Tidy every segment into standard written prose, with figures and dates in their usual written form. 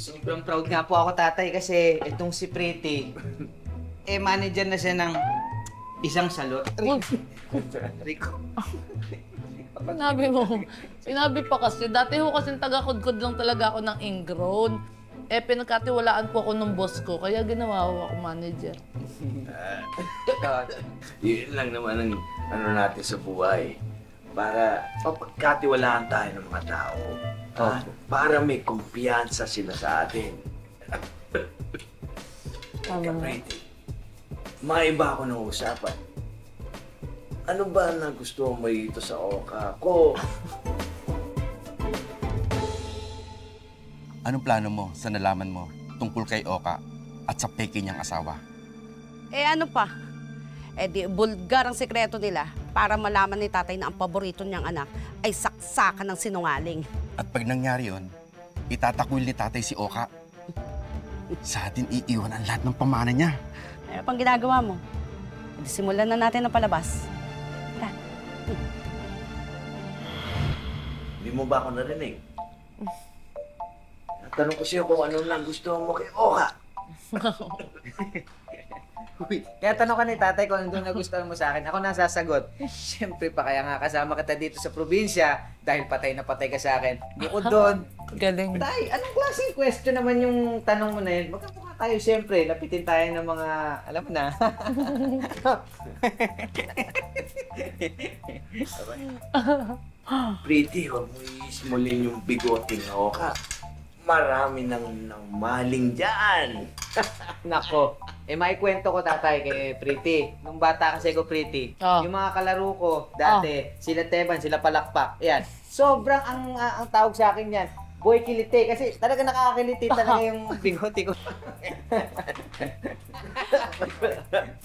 Sobrang proud nga po ako, tatay, kasi itong si Pretty, manager na siya ng isang salon. Rico. Sinabi pa kasi, dati ho kasing taga-kudkod lang talaga ako ng ingrown. Pinagkatiwalaan po ako ng boss ko, kaya ginawa ko ako manager. Yun lang naman ang ano natin sa buhay. Para mapagkatiwalaan tayo ng mga tao. Para may kumpiyansa sila sa atin. Tama nga. Maiba ako ng usapan. Ano ba na gusto mo dito sa Oka ko? Anong plano mo sa nalaman mo tungkol kay Oka at sa peke niyang asawa? Ano pa? Di bulgar ang sekreto nila para malaman ni tatay na ang paborito niyang anak ay saksakan ng sinungaling. At pag nangyari yon, itatakwil ni tatay si Oka. Sa atin iiwan ang lahat ng pamana niya. Ano pang ginagawa mo? Simulan na natin ang palabas. Tara. Hindi mo ba ako narinig? Natanong ko siya kung ano lang gusto mo kay Oka. Kaya tanong ka ni tatay kung ano nagustuhan mo sa akin. Ako nasasagot. Siyempre pa, kaya nga kasama kita dito sa probinsya dahil patay na patay ka sa akin. Bukod doon. Galing. Tay, anong klaseng question naman yung tanong mo na yun? Magkamukha tayo siyempre. Lapitin tayo ng mga, alam mo na. Pretty, huwag mo isimulin yung bigoting na Oka. Marami nang maling dyan. Nako. Maikwento ko, tatay, kay Pretty. Nung bata kasi ko, Pretty, yung mga kalaro ko dati, sila Teban, sila Palakpak. Yan. Sobrang ang tawag sa akin yan, Boy Kilite. Kasi talaga nakakakiliti talaga yung bigote ko.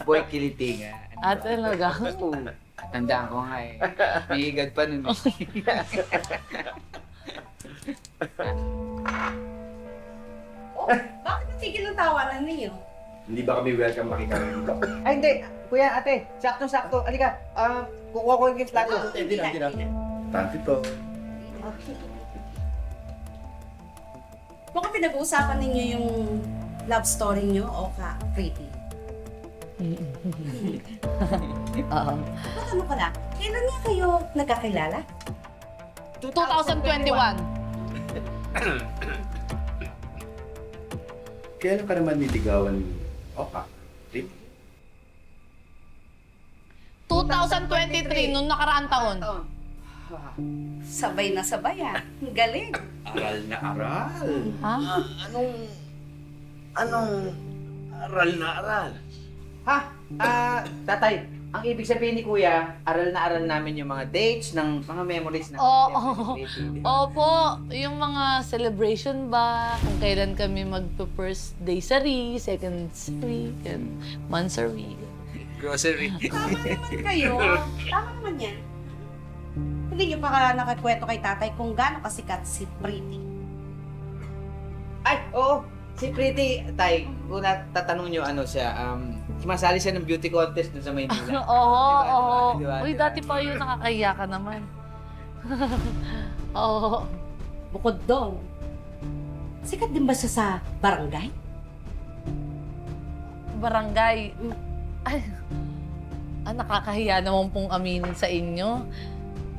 Boy Kilite nga. Talaga? Tandaan ko nga eh. May higad pa nun eh. Bakit natigil ang tawanan ninyo? Hindi ba kami welcome makikita dito? Ay, hindi. Kuya, ate, sakto-sakto. Halika, kukuha ko yung plato. Hindi na. Tanti to. Baka pinag-uusapan ninyo yung love story nyo o Pretty? Oo. Ano pala? Kailan nga kayo nagkakilala? 2021. Kailan ka naman niligawan ni Oka? Pretty? 2023, nung nakaraang taon. Sabay na sabay Galing. Aral na aral. Ha? Anong aral na aral? Ha? Tatay, ang ibig sabihin ni Kuya, aral na aral namin yung mga dates ng mga memories na. Opo, yung mga celebration ba, kung kailan kami magpa-first day sari, second sari, and monthsary. Grocery. Tama naman kayo. Tama naman yan. Hindi niyo pa nakakwento kay tatay kung gaano kasikat si Pretty. Ay, oo. Si Pretty, tay, kung tatanong nyo ano siya, sumasali siya ng beauty contest dun sa Maynila. Oo. Diba? Uy, dati pa yun, nakakahiya ka naman. Oo. Bukod doon, sikat din ba siya sa barangay? Barangay. Ay, nakakahiya naman pong aminin sa inyo.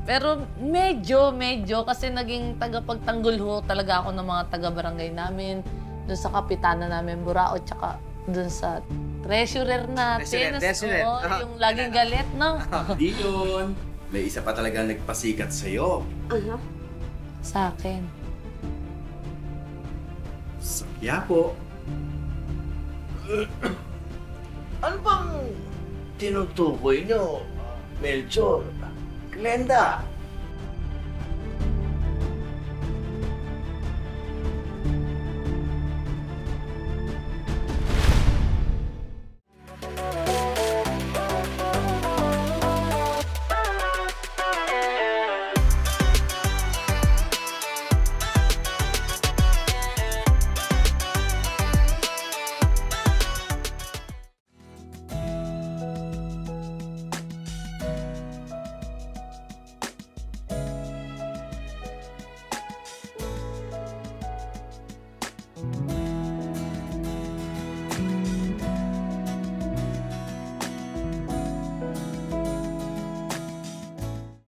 Pero medyo, kasi naging tagapagtanggol ho talaga ako ng mga taga-barangay namin. Doon sa kapitana namin, Burao, tsaka doon sa treasurer natin. Treasurer. Yung laging galit, no? Hindi yun. May isa pa talaga nagpasikat sa'yo. Sa akin. Sa Quiapo. Ano bang tinutukoy nyo, Melchor? Glenda?